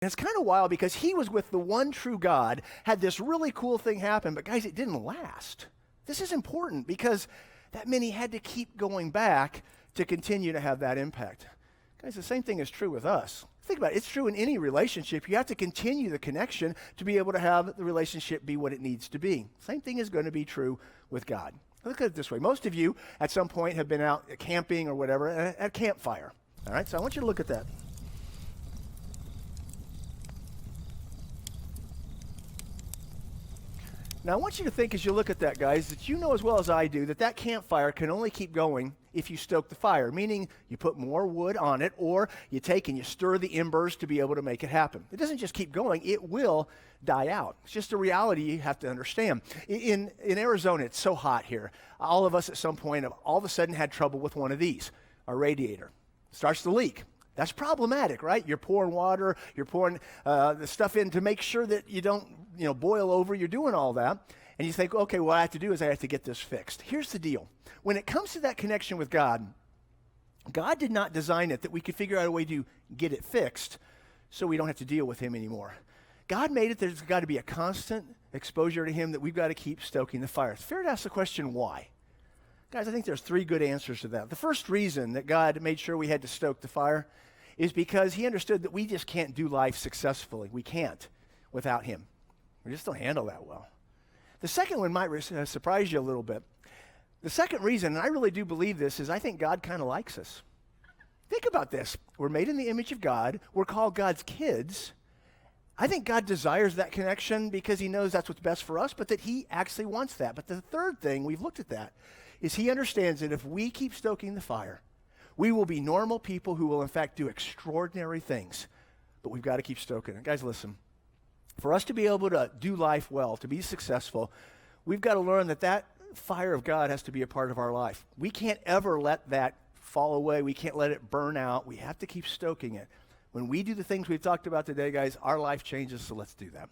And it's kind of wild because he was with the one true God, had this really cool thing happen, but guys, it didn't last. This is important because that meant he had to keep going back to continue to have that impact. Guys, the same thing is true with us. Think about it. It's true in any relationship. You have to continue the connection to be able to have the relationship be what it needs to be. Same thing is going to be true with God. Look at it this way. Most of you at some point have been out camping or whatever at a campfire. All right, so I want you to look at that. Now, I want you to think as you look at that, guys, that you know as well as I do that that campfire can only keep going if you stoke the fire, meaning you put more wood on it or you take and you stir the embers to be able to make it happen. It doesn't just keep going, it will die out. It's just a reality you have to understand. In Arizona, it's so hot here. All of us at some point have all of a sudden had trouble with one of these, our radiator. Starts to leak. That's problematic, right? You're pouring water, you're pouring the stuff in to make sure that you don't boil over, you're doing all that, and you think, okay, what I have to do is I have to get this fixed. Here's the deal. When it comes to that connection with God, God did not design it that we could figure out a way to get it fixed so we don't have to deal with him anymore. God made it that there's got to be a constant exposure to him, that we've got to keep stoking the fire. It's fair to ask the question, why? Guys, I think there's three good answers to that. The first reason that God made sure we had to stoke the fire is because he understood that we just can't do life successfully. We can't without him. We just don't handle that well. The second one might surprise you a little bit. The second reason, and I really do believe this, is I think God kind of likes us. Think about this. We're made in the image of God. We're called God's kids. I think God desires that connection because he knows that's what's best for us, but that he actually wants that. But the third thing, we've looked at that, is he understands that if we keep stoking the fire, we will be normal people who will in fact do extraordinary things. But we've got to keep stoking it. Guys, listen. For us to be able to do life well, to be successful, we've got to learn that that fire of God has to be a part of our life. We can't ever let that fall away. We can't let it burn out. We have to keep stoking it. When we do the things we've talked about today, guys, our life changes, so let's do that.